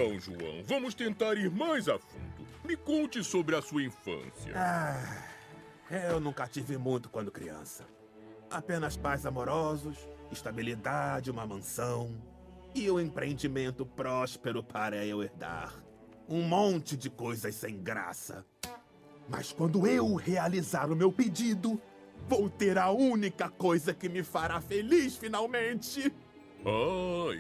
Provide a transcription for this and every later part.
Então, João, vamos tentar ir mais a fundo. Me conte sobre a sua infância. Eu nunca tive muito quando criança. Apenas pais amorosos, estabilidade, uma mansão e um empreendimento próspero para eu herdar. Um monte de coisas sem graça. Mas quando eu realizar o meu pedido, vou ter a única coisa que me fará feliz finalmente.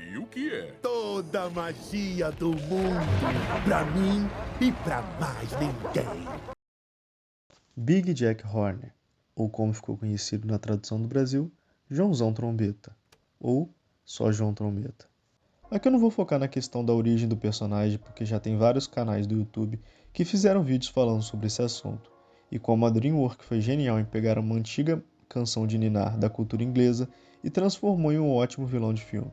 E o que é? Toda a magia do mundo, pra mim e pra mais ninguém. Big Jack Horner, ou como ficou conhecido na tradução do Brasil, Joãozão Trombeta, ou só João Trombeta. Aqui eu não vou focar na questão da origem do personagem, porque já tem vários canais do YouTube que fizeram vídeos falando sobre esse assunto, e como a DreamWorks foi genial em pegar uma antiga canção de ninar da cultura inglesa e transformou em um ótimo vilão de filme.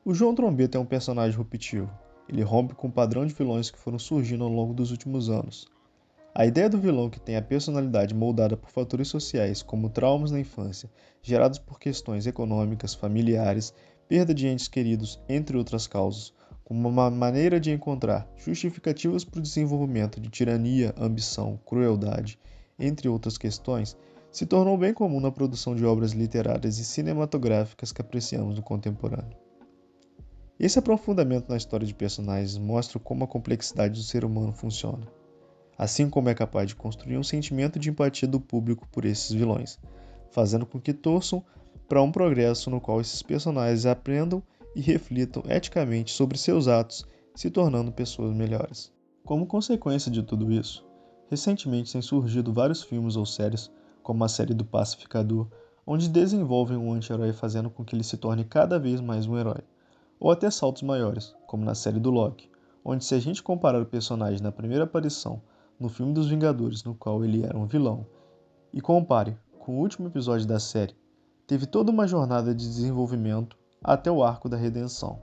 O João Trombeta é um personagem disruptivo. Ele rompe com o padrão de vilões que foram surgindo ao longo dos últimos anos. A ideia do vilão que tem a personalidade moldada por fatores sociais como traumas na infância, gerados por questões econômicas, familiares, perda de entes queridos, entre outras causas, como uma maneira de encontrar justificativas para o desenvolvimento de tirania, ambição, crueldade, entre outras questões, se tornou bem comum na produção de obras literárias e cinematográficas que apreciamos no contemporâneo. Esse aprofundamento na história de personagens mostra como a complexidade do ser humano funciona, assim como é capaz de construir um sentimento de empatia do público por esses vilões, fazendo com que torçam para um progresso no qual esses personagens aprendam e reflitam eticamente sobre seus atos, se tornando pessoas melhores. Como consequência de tudo isso, recentemente têm surgido vários filmes ou séries, como a série do Pacificador, onde desenvolvem um anti-herói fazendo com que ele se torne cada vez mais um herói, ou até saltos maiores, como na série do Loki, onde se a gente comparar o personagem na primeira aparição no filme dos Vingadores, no qual ele era um vilão, e compare com o último episódio da série, teve toda uma jornada de desenvolvimento até o arco da redenção.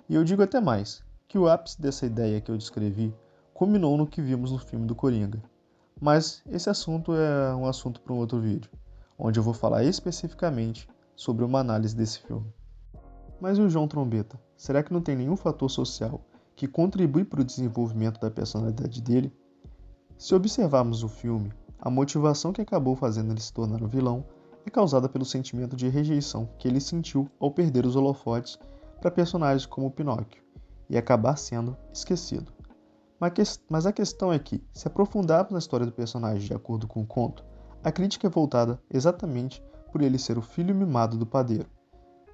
E eu digo até mais, que o ápice dessa ideia que eu descrevi culminou no que vimos no filme do Coringa. Mas esse assunto é um assunto para um outro vídeo, onde eu vou falar especificamente sobre uma análise desse filme. Mas e o João Trombeta? Será que não tem nenhum fator social que contribui para o desenvolvimento da personalidade dele? Se observarmos o filme, a motivação que acabou fazendo ele se tornar um vilão é causada pelo sentimento de rejeição que ele sentiu ao perder os holofotes para personagens como Pinóquio e acabar sendo esquecido. Mas a questão é que, se aprofundarmos na história do personagem de acordo com o conto, a crítica é voltada exatamente por ele ser o filho mimado do padeiro.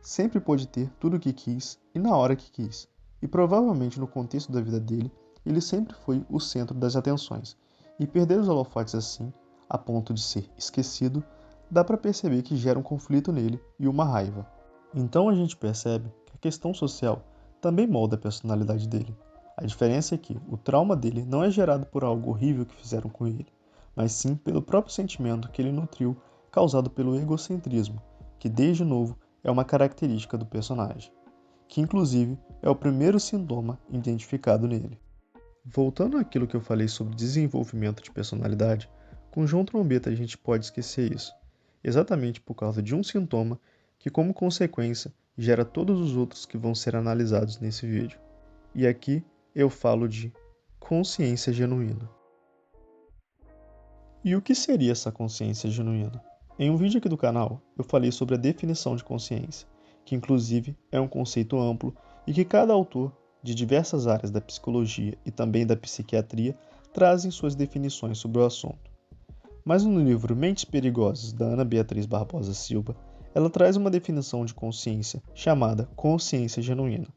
Sempre pôde ter tudo o que quis e na hora que quis, e provavelmente no contexto da vida dele, ele sempre foi o centro das atenções, e perder os holofotes assim, a ponto de ser esquecido, dá para perceber que gera um conflito nele e uma raiva. Então a gente percebe que a questão social também molda a personalidade dele. A diferença é que o trauma dele não é gerado por algo horrível que fizeram com ele, mas sim pelo próprio sentimento que ele nutriu, causado pelo egocentrismo, que desde novo é uma característica do personagem, que inclusive é o primeiro sintoma identificado nele. Voltando àquilo que eu falei sobre desenvolvimento de personalidade, com João Trombeta a gente pode esquecer isso, exatamente por causa de um sintoma que, como consequência, gera todos os outros que vão ser analisados nesse vídeo. E aqui eu falo de consciência genuína. E o que seria essa consciência genuína? Em um vídeo aqui do canal, eu falei sobre a definição de consciência, que inclusive é um conceito amplo e que cada autor de diversas áreas da psicologia e também da psiquiatria trazem suas definições sobre o assunto. Mas no livro Mentes Perigosas, da Ana Beatriz Barbosa Silva, ela traz uma definição de consciência chamada consciência genuína.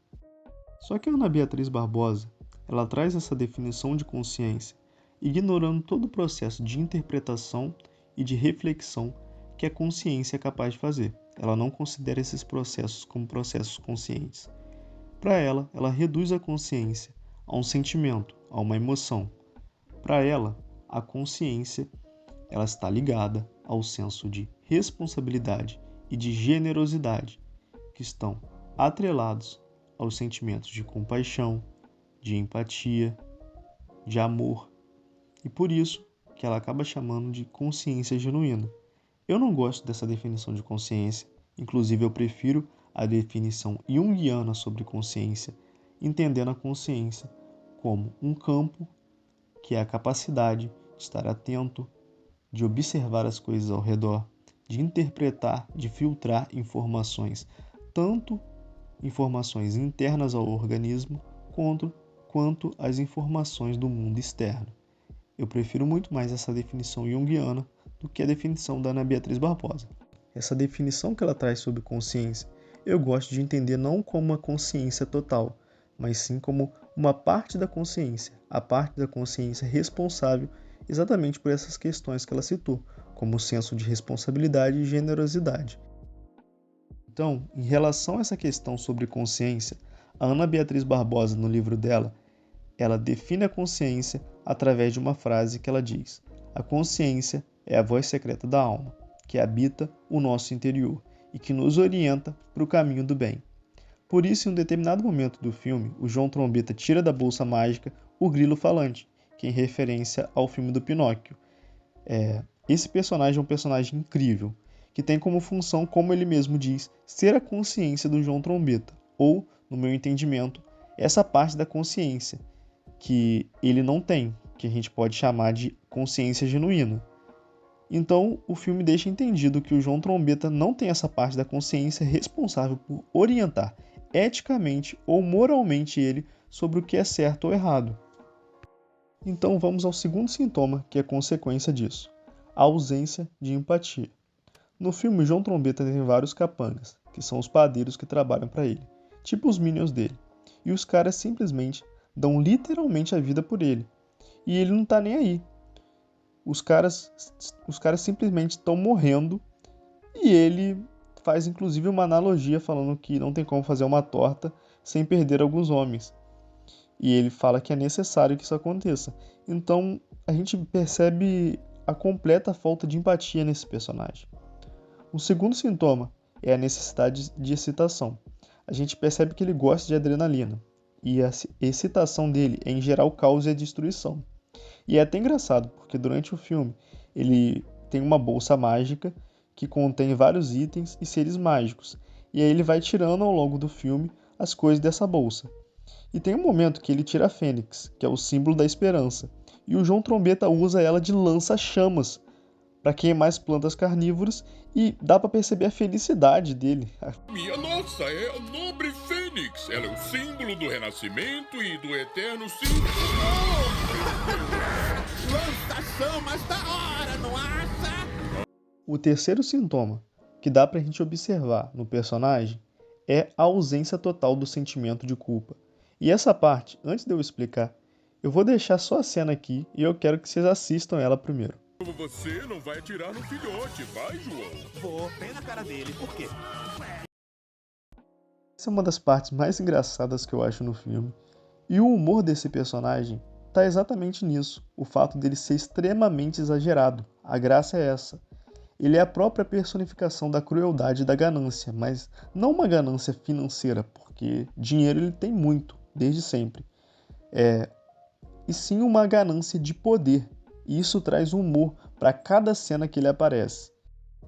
Só que a Ana Beatriz Barbosa, ela traz essa definição de consciência, ignorando todo o processo de interpretação e de reflexão que a consciência é capaz de fazer. Ela não considera esses processos como processos conscientes. Para ela, ela reduz a consciência a um sentimento, a uma emoção. Para ela, a consciência ela está ligada ao senso de responsabilidade e de generosidade, que estão atrelados aos sentimentos de compaixão, de empatia, de amor, e por isso que ela acaba chamando de consciência genuína. Eu não gosto dessa definição de consciência, inclusive eu prefiro a definição junguiana sobre consciência, entendendo a consciência como um campo que é a capacidade de estar atento, de observar as coisas ao redor, de interpretar, de filtrar informações, tanto informações internas ao organismo, quanto as informações do mundo externo. Eu prefiro muito mais essa definição junguiana do que a definição da Ana Beatriz Barbosa. Essa definição que ela traz sobre consciência, eu gosto de entender não como uma consciência total, mas sim como uma parte da consciência, a parte da consciência responsável exatamente por essas questões que ela citou, como o senso de responsabilidade e generosidade. Então, em relação a essa questão sobre consciência, a Ana Beatriz Barbosa, no livro dela, ela define a consciência através de uma frase que ela diz: a consciência é a voz secreta da alma, que habita o nosso interior e que nos orienta para o caminho do bem. Por isso, em um determinado momento do filme, o João Trombetta tira da bolsa mágica o grilo falante, que é em referência ao filme do Pinóquio. Esse personagem é um personagem incrível, que tem como função, como ele mesmo diz, ser a consciência do João Trombetta, ou, no meu entendimento, essa parte da consciência que ele não tem, que a gente pode chamar de consciência genuína. Então, o filme deixa entendido que o João Trombetta não tem essa parte da consciência responsável por orientar eticamente ou moralmente ele sobre o que é certo ou errado. Então, vamos ao segundo sintoma que é consequência disso: a ausência de empatia. No filme, o João Trombetta tem vários capangas, que são os padeiros que trabalham para ele, tipo os minions dele, e os caras simplesmente dão literalmente a vida por ele, e ele não tá nem aí. Os caras simplesmente estão morrendo e ele faz inclusive uma analogia falando que não tem como fazer uma torta sem perder alguns homens. E ele fala que é necessário que isso aconteça. Então a gente percebe a completa falta de empatia nesse personagem. O segundo sintoma é a necessidade de excitação. A gente percebe que ele gosta de adrenalina. E a excitação dele é em geral caos e a destruição. E é até engraçado, porque durante o filme ele tem uma bolsa mágica que contém vários itens e seres mágicos. E aí ele vai tirando ao longo do filme as coisas dessa bolsa. E tem um momento que ele tira a Fênix, que é o símbolo da esperança. E o João Trombetta usa ela de lança-chamas para queimar as plantas carnívoras e dá para perceber a felicidade dele. Minha nossa, é a nobre Fênix. Ela é o símbolo do renascimento e do eterno símbolo. Lança-chamas da hora, não acha? O terceiro sintoma que dá pra gente observar no personagem é a ausência total do sentimento de culpa. E essa parte, antes de eu explicar, eu vou deixar só a cena aqui e eu quero que vocês assistam ela primeiro. Como você não vai atirar no filhote, vai, João? Vou, bem na cara dele, por quê? Essa é uma das partes mais engraçadas que eu acho no filme. E o humor desse personagem tá exatamente nisso, o fato dele ser extremamente exagerado. A graça é essa. Ele é a própria personificação da crueldade e da ganância, mas não uma ganância financeira, porque dinheiro ele tem muito, desde sempre. E sim uma ganância de poder, e isso traz humor para cada cena que ele aparece.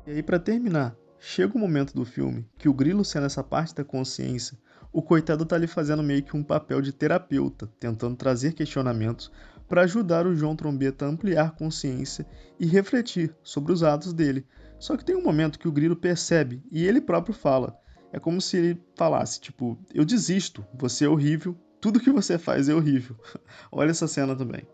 E aí, para terminar, chega o momento do filme que o Grilo, sendo essa parte da consciência, o coitado tá ali fazendo meio que um papel de terapeuta, tentando trazer questionamentos para ajudar o João Trombetta a ampliar consciência e refletir sobre os atos dele. Só que tem um momento que o Grilo percebe e ele próprio fala. É como se ele falasse, tipo, eu desisto, você é horrível, tudo que você faz é horrível. Olha essa cena também.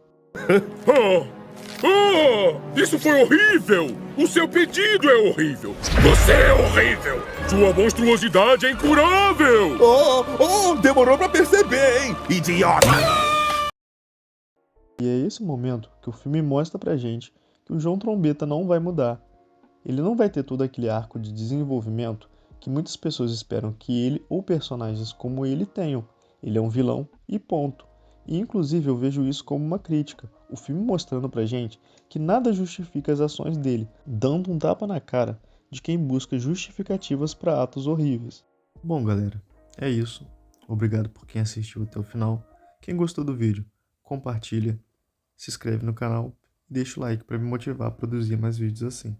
Isso foi horrível! O seu pedido é horrível! Você é horrível! Sua monstruosidade é incurável! Demorou pra perceber, hein? Idiota! E é esse momento que o filme mostra pra gente que o João Trombetta não vai mudar. Ele não vai ter todo aquele arco de desenvolvimento que muitas pessoas esperam que ele ou personagens como ele tenham. Ele é um vilão e ponto. E inclusive eu vejo isso como uma crítica. O filme mostrando pra gente que nada justifica as ações dele, dando um tapa na cara de quem busca justificativas para atos horríveis. Bom, galera, é isso. Obrigado por quem assistiu até o final. Quem gostou do vídeo, compartilha, se inscreve no canal e deixa o like para me motivar a produzir mais vídeos assim.